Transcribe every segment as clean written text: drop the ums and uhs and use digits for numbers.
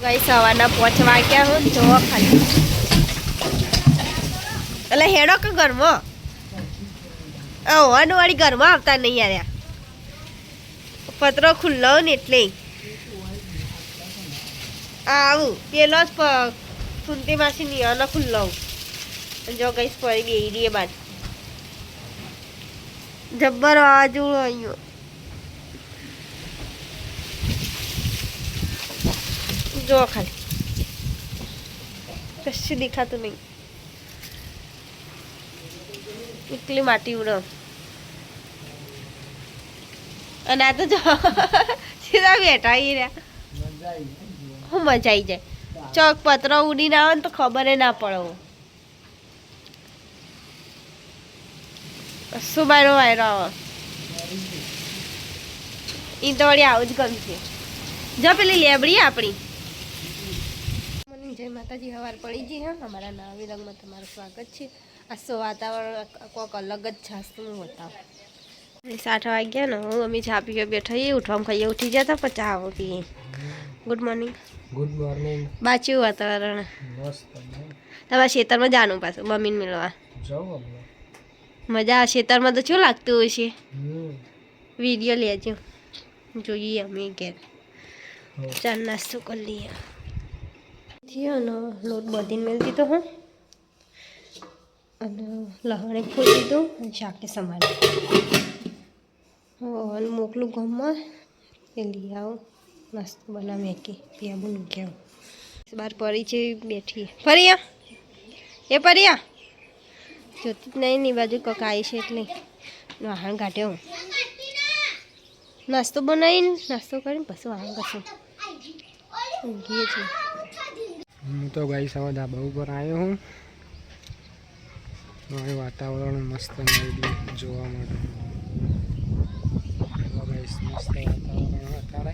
ગઈ સવારના 5 વાગ્યા હું જોવો ખાલી એટલે હેડો કે ઘરમાં વાળી ઘરમાં આવતા નહીં યાર પતરો ખુલ્લો ને એટલે આવું પેલો જ સુનતી માસી નિયાનો ખુલ્લો જો ગઈશ પડી ગઈ રે બાદ જબ્બર વાવાઝોડું આવ્યું જો ખાલી કશું દેખાતું નહીં એટલી માટી ઉડો અને આ તો જો સીધા બેઠા રહ્યા હું મજા આવી જાય ચોક પતરો ઉડીને આવે ને તો ખબર ના પડે શું બારો વાયરો આવે એ તો વળી આવું જ ગમશે જો પેલી લેબડી આપણી જય માતાજી હવાર પડી ગઈ હા અમારા નવા વિલંગમાં તમારું સ્વાગત છે આ સો વાતાવરણ કોઈક અલગ જ છે હું બતાવું 7 વાગ્યા ને હું અમે ચા પીવા બેઠા ઉઠવામાં ખાઈએ ઉઠી જતા પણ ચા પીએ ગુડ મોર્નિંગ બાચું વાતાવરણ તમારા ખેતરમાં જાનું પાછું મમ્મીને મળવા મજા ખેતરમાં તો શું લાગતું હોય છે વિડીયો લેજો જોઈએ અમે ઘેર ચાલ નાસ્તો કરી લઈએ થયો ને લોટ બધીને મેળ દીધો હું અને લહણે ખોલી દીધું અને શાકે સંભાળી અને મોકલું ગામમાં એ લઈ આવું નાસ્તો બનાવી મેકી પીવા મૂકી આવું બહાર પરી છે બેઠી ફરિયા એ ફરિયા જોતી જ નહીં ની બાજુ કકાઈ છે એટલે વાહણ કાઢ્યો હું નાસ્તો બનાવીને નાસ્તો કરીને પછી વાહણ કશું ઊંઘીએ છીએ હું તો ગઈ સવાર ધાબા ઉપર આવ્યો હું વાતાવરણ મસ્ત મળ્યું જોવા માટે મસ્ત વાતાવરણ અત્યારે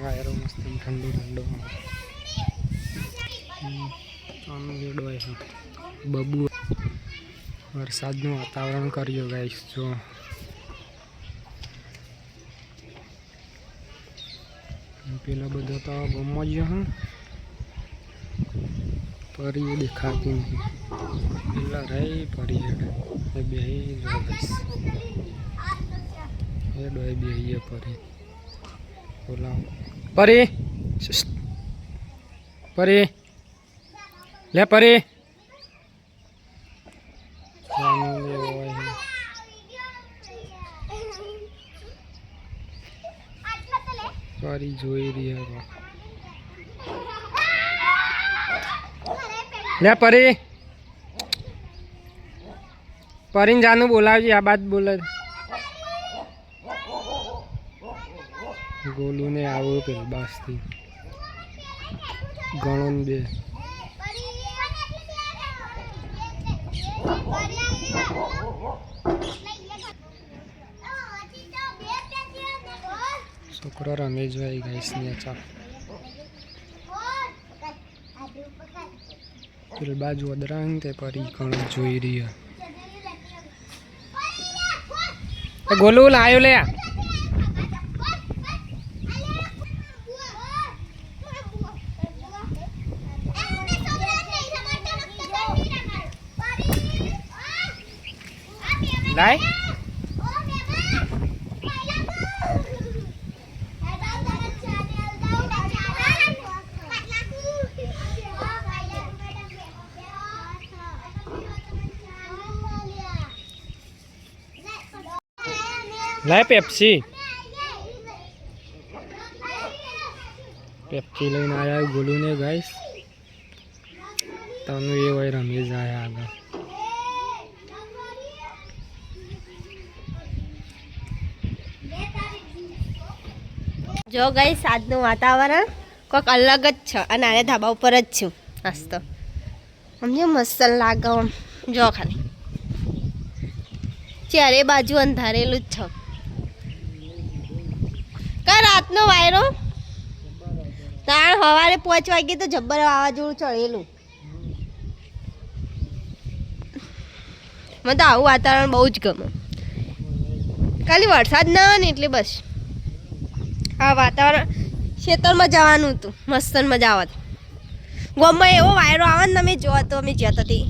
વાયરો મસ્ત ઠંડુ ઠંડુ હોય છે બબુ વરસાદનું વાતાવરણ કર્યું ગાઈશ જો પેલા બધો તો ગમો જ હું પરી દેખાતી નથી પેલા રહી પરી એ બે બે પરી બોલાવ પરી પરી લે પરી પરી જોઈ રહ્યા લે પરી પરીને જાનું બોલાવજે આ બાદ બોલે ગોલું ને આવો પેલ બાસથી ગણો ને બે છોકરો રમે જોઈ ગાઈસ ને ચા પેલ બાજુ અદરાંગ તે પરી ગણો જોઈ રહ્યા ગોલું લાયો લે લાય લાય પેપ્સી લઈને આવ્યા ગોલું ને ગાઈસ તને એ હોય રમેશ આવ્યા આગળ જો ગાઈસ આજનું વાતાવરણ કોઈક અલગ જ છે અને આને ધાબા ઉપર જ છું નાસ્તો સમજો મસ્ત લાગે આમ જો ખાલી ચારે બાજુ અંધારેલું જ છે કા રાતનો વાયરો તાણ સવારે 5 વાગે તો જબ્બર વાવાઝોડું ચડેલું મને તો આવું વાતાવરણ બહુ જ ગમે ખાલી વરસાદ ના આવે ને એટલે બસ આ વાતાવરણ ખેતરમાં જવાનું હતું મસ્ત મજા આવત ગામમાં એવો વાયરો આવે ને તમે જો તો અમે જતા હતી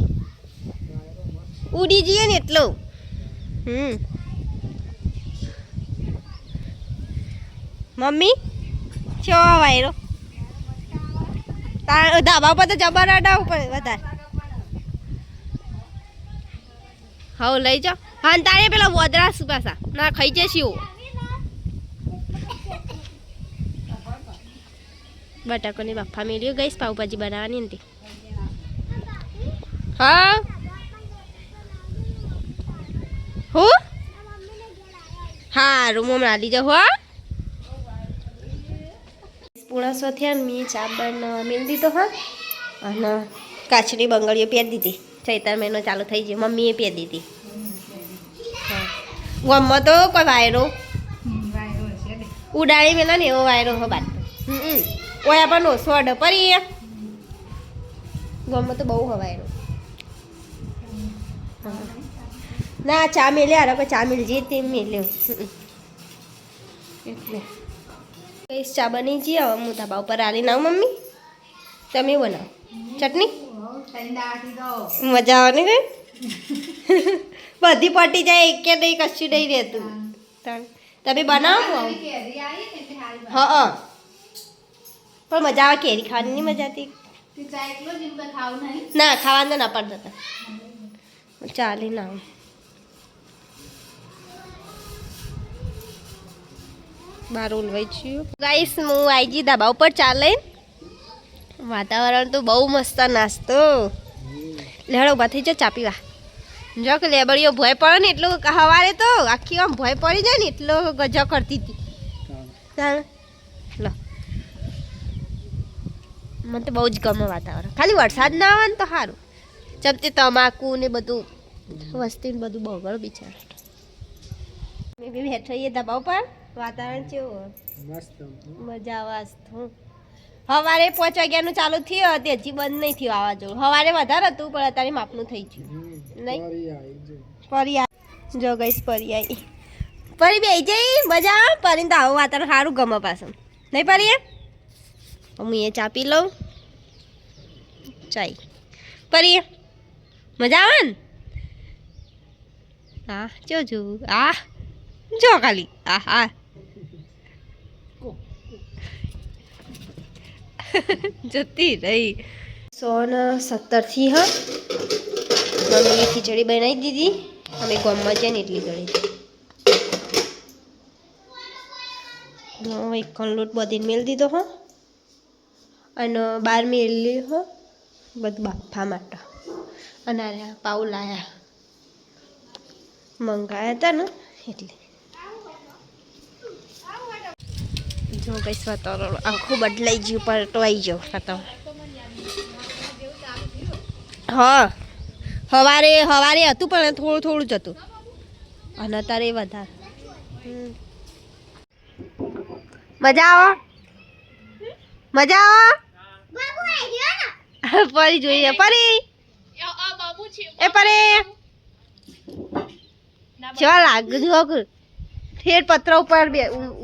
ઉડી જઈએ ને એટલો મમ્મી ચો વાયરો ધાબા પર તો જબર અડાવ પડે વધારે હા લઈ જાઓ હા તારે પેલા વોદરા શું પાછા ના ખાઈ જશે બટાકોની બાફા મેળ્યો ગઈશ પાવભાજી બનાવવાની હતી હા હું હા રૂમ હમણાં લીધો હો પૂણા સો થયા ને મેં ચા બનાવવા મેળ દીધો હા અને કાચની બંગડીઓ પહેરી દીધી ચૈતર મહિનો ચાલુ થઈ ગયો મમ્મીએ પહેરી દીધી ગમમાં તો કોઈ વાયરો ઉડાડી મેલા ને એવો વાયરો હો બાદ ઓય આપણને ઓછો અડે પરી ગમમાં તો બહુ હવાયરો ના ચા મેલ્યા અરે કોઈ ચા મેળ જે તે મેલ્યો એટલે કઈશ ચા બની જઈએ હવે હું ધાબા ઉપર આલી નાવ મમ્મી તમે બનાવો ચટણી મજા આવે ને કઈ બધી પટી જાય એક કે નહીં કશું નહીં રહેતું તમે બનાવો હા પણ મજા આવે કેરી ખાવાની નહીં મજા આવતી ના ખાવાનું ના પડતા ચાલે ના બાર ઉલવાઈ છું ગાઈસ હું આવી ગઈ ધાબા ઉપર ચાલે વાતાવરણ તો બહુ મસ્ત નાસ્તો લેડો ઉભા થઈ જાઓ ચા પીવા જો કે લેબડીઓ ભય પડે ને એટલો સવારે તો આખી આમ ભય પડી જાય ને એટલો ગજો કરતી હતી લો મને તો બહુ જ ગમે વાતાવરણ ખાલી વરસાદ ના આવે ને તો સારું ચમતે તમાકુ ને બધું વસ્તી ને બધું બગડ બિચારા મેં બી બેઠો ધાબા ઉપર વાતાવરણ કેવું મજા આવે સવારે 5 વાગ્યાનું ચાલુ થયું તે હજી બંધ નહીં થયું આવા જેવું સવારે વધારે હતું પણ અત્યારે માપનું થઈ ગયું નહીં પરી જો ગઈશ પરી આવી પરી બે જઈ મજા આવે પરીને તો આવું વાતાવરણ સારું ગમે પાછું નહીં પરી હું એ ચા પી લઉં ચાઈ પરી મજા આવે ને હા જોજો આ જો ખાલી આ હા જતી રહી 117 હા મમ્મીએ ખીચડી બનાવી દીધી અમે ગામમાં જઈને એટલી ગળી એક લોટ બધીને મેળ દીધો હો અને 12 મેળલી હો બધું બાફા માટે અને આ પાઉ લાયા મંગાયા હતા ને એટલે જો કઈ વાતાવરણ આખું બદલાઈ ગયું પલટવાઈ ગયો વાતાવરણ હા સવારે હતું પણ થોડું થોડું જ હતું અને અત્યારે વધારે મજા આવો પરી જોઈએ પરી એ પરી કેવા લાગે ઠેર પત્ર ઉપર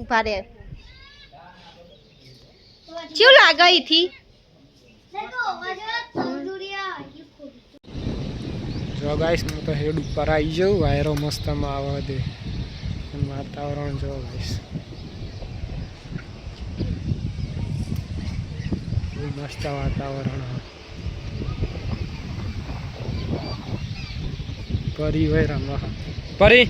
ઉભા રહે કેવું લાગે અહીંથી જો ગાઈસ હું તો હેડ ઉપર આવી જાઉં વાયરો મસ્તમાં આવે દે વાતાવરણ જો ગાઈસ મસ્ત વાતાવરણ પરી હોય રમવા પરી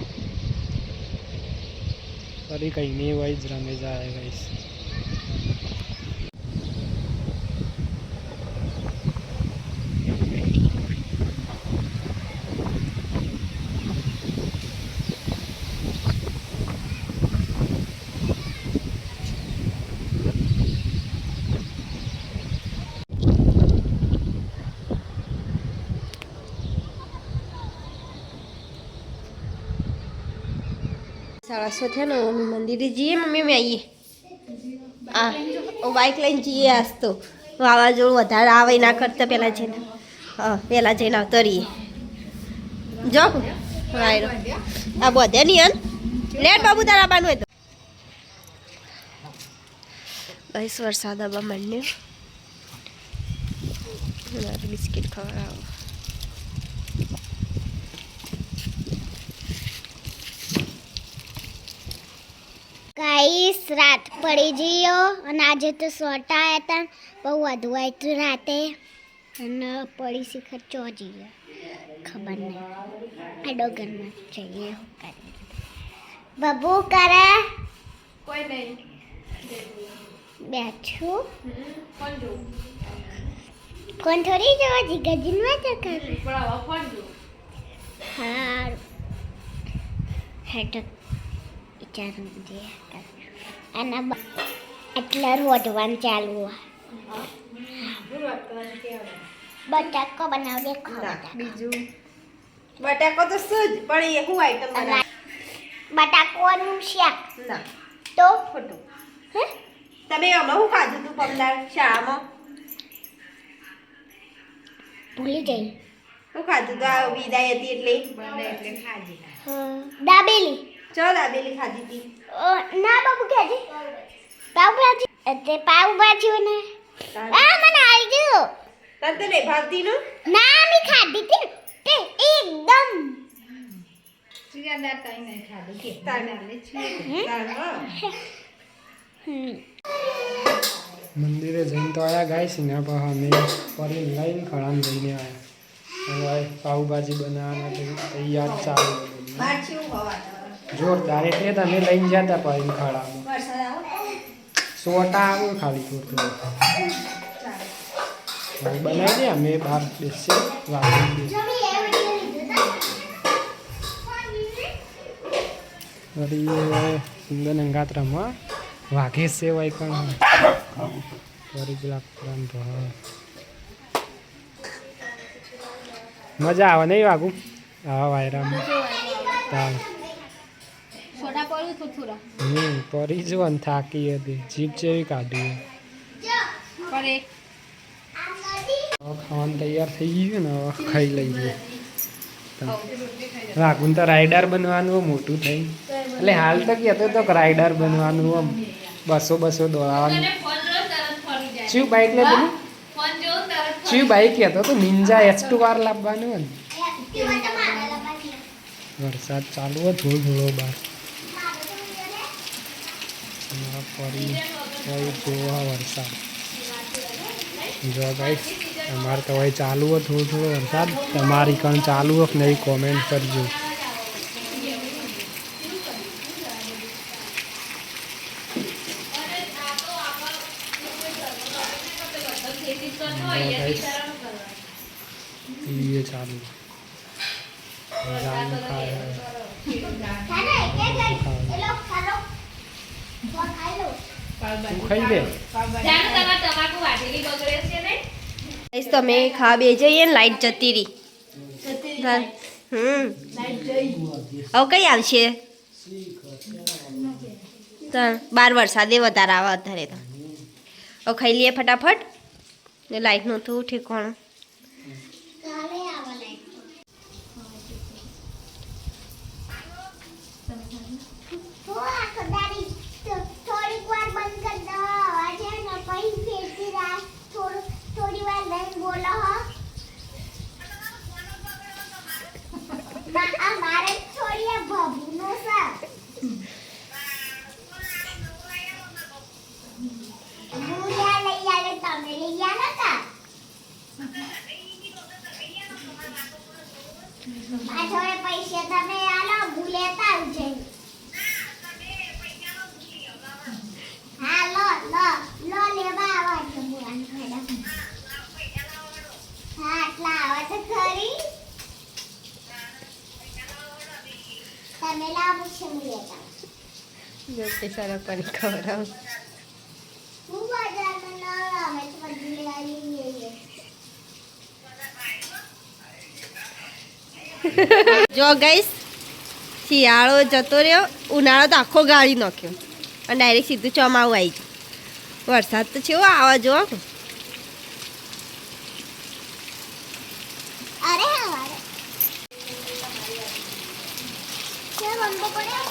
કઈ નહીં હોય જ રમે જાય ગાઈસ સાડા 6 થયા ને મમ્મી મંદિરે જઈએ મમ્મી અમે આવીએ હા બાઇક લઈને જઈએ આજ તો વાવાઝોડું વધારે આવે ના કરતા પહેલાં જઈને હા પહેલાં જઈને આવતો રહીએ જો વાયરો આ બધે નહીં લેટ બાબુ તારા બાનું હોય તો ગાઈસ વરસાદ આવવા માંડ્યો. બિસ્કિટ ખવડાવો. ગાઈસ રાત પડી ગયો અને આજે તો સોટા આવ્યા હતા બહુ વધુ આવ્યું રાતે અને પડી શીખર ચોજી ગયો ખબર નહીં આ ડોગરમાં જઈએ બબુ કરે કોઈ નહીં બેઠું કોણ થોડી જવા જીગાજીનમાં તો કરે હા હેઠ વિચારું દે અને એટલા રોટવાનું ચાલુ બટાકો બનાવીએ બીજું બટાકો તો શું જ પણ એ શું આઈટમ બનાવે બટાકોનું શાક ના તો ખોટું હે તમે હમણાં શું ખાધું તું પમદાર શાળામાં ભૂલી જઈ શું ખાધું તો આ વિદાય હતી એટલે ખાધી દાબેલી ચલો દાબેલી ખાધી હતી ના બાબુ કેજી પાવભાજી એટલે પાવભાજી ને આ મને આવી ગયું તને તો નહીં ભાવતી નું ના મી ખાધી હતી તે એકદમ મંદિરે જઈને તો આવ્યા ગાઈશ ને પણ અમે ફરી લઈને ખળામ જઈને આવ્યા હવે પાઉભાજી બનાવવાના તૈયાર ચાલુ જોરદાર એટલે તમે લઈને જતા ફરીને ખળામાં સોટા આવ્યું ખાલી થોડું હવે બનાવી દે અમે બહાર બેસીએ વાગી દે વળી સુંદર અંગાત રમવા વાઘે સેવાય પણ વળી પેલા મજા આવે નહીં વાગું આવા વાયરામાં તાવ પરી જો ને થાકી હતી જીભ જેવી કાઢી ખાવાનું તૈયાર થઈ ગયું ને હવે ખાઈ લઈએ વાગું તો રાઈડર બનવાનું મોટું થઈ એટલે હાલ તો કહેતો તો રાઈડર બનવાનું આમ 200 દોડાવવાનું ચીવ બાઈક લે પેલું ચીવ બાઈક કહેતો તો નિંજા H2R લાવવાનું હોય ને વરસાદ ચાલુ હોય થોડો બહાર ફરી જોવા વરસાદ જો ગાઈસ અમારે તો હવે ચાલુ હોય થોડો વરસાદ તમારી કણ ચાલુ હોય કે નહીં કોમેન્ટ કરજો ये चालू जान खाए તું ખાઈ દે તમે ખા બે જઈએ ને લાઈટ જતી રહી હવે કઈ આવશે બાર વરસાદે વધારે આવે અત્યારે તો હવે ખાઈ લઈએ ફટાફટ ને લાઈટનું તો ઠેકાણું થોડીક વાર બંધ કરી દો આજે ને પછી ફેરથી રાત થોડી વાર લઈને બોલો હો આ મારે થોડી ભભુનો છે ભૂલ્યા લઈ આવે તમે લઈ આવ્યા હતા આ થોડે પૈસા તમે આલો ભૂલ્યા આવજે હા લો લેવા આવા છે મુઆન મેડમ હા આટલા આવા તો ખરી તમે લાવો છે લેતા જો તે સારા પણ ખબર આવ હું બજારમાં ના આવે તો બધું લઈ આવીએ જો ગાઈસ શિયાળો જતો રહ્યો ઉનાળો તો આખો ગાળી નાખ્યો અને ડાયરેક્ટ સીધું ચોમાવું આવી ગયું વરસાદ તો છે આવા જો અરે હવારે કે બંધ પડ્યો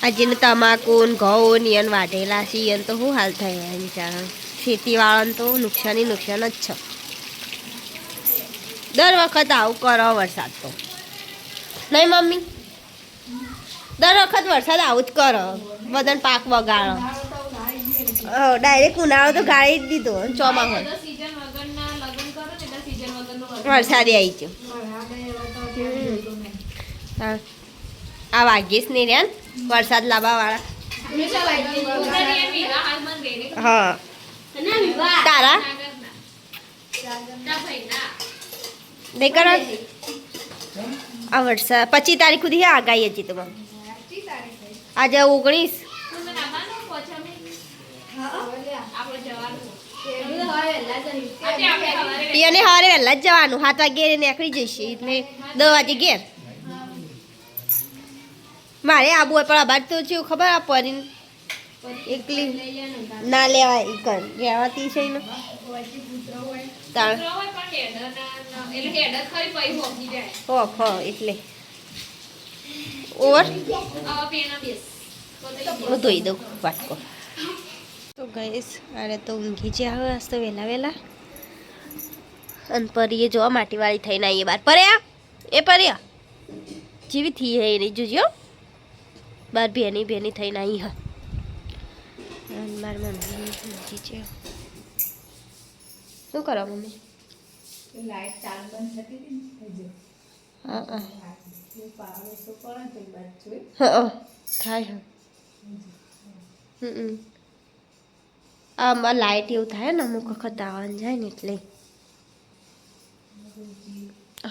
આજે તમાકુ ને ઘઉં ને ઈયન વાઢેલા છે ઈયન તો શું હાલ થાય બિચારા ખેતીવાળાને તો નુકસાન જ છે દર વખત આવું કરો વરસાદ તો નહીં મમ્મી દર વખત વરસાદ આવું જ કરો બધાને પાક બગાડો ડાયરેક્ટ ઉનાળો તો ગાળી જ દીધો ચોમાસું વરસાદે આવી ગયો હા આ વાગીશ નહીં રહ્યા વરસાદ લાવવાવાળા હા તારા નહીં કરો આ વરસાદ 25 તારીખ સુધી આગાહી હજી તમારે આજે 19 એને સવારે વહેલા જ જવાનું 7 વાગે નીકળી જઈશે એટલે 10 વાગે ઘેર મારે આબુ હોય પણ આબાદ તો છે ખબર આ પરીને એકલી ના લેવાય ઈ કર રહેવાતી છે ને એટલે ઓર હું ધોઈ દઉં વાટકો તો ગઈશ અરે તો ઊંઘી જ આવે આજ તો વહેલા અને પરીએ જોવા માટીવાળી થઈને આવીએ બાર પર્યા એ પર્યા જેવી થઈ હે એની જોજો બાર બેની થઈને આવી હા અને મારી મમ્મી ઊંઘી છે શું કરો મમ્મી હા થાય આમાં લાઇટ એવું થાય ને અમુક વખત આવવાનું જાય ને એટલે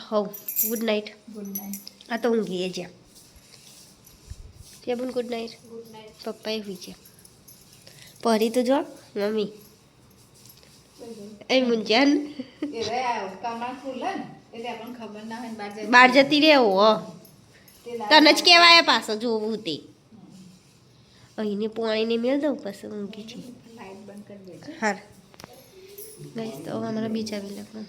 હવ ગુડ નાઇટ આ તો ઊંઘીએ જ્યાં ત્યાં પણ ગુડ નાઇટ પપ્પાએ હુઈ છે પરી તો જો મમ્મી એ મુંજાન બહાર જતી રહેવો તને જ કહેવાય પાછો જોવું તે અહીંને પાણીને મેળ દઉં પછી ઊંઘી છે હા ગઈશ તો અમારા બીજા વિલાકમાં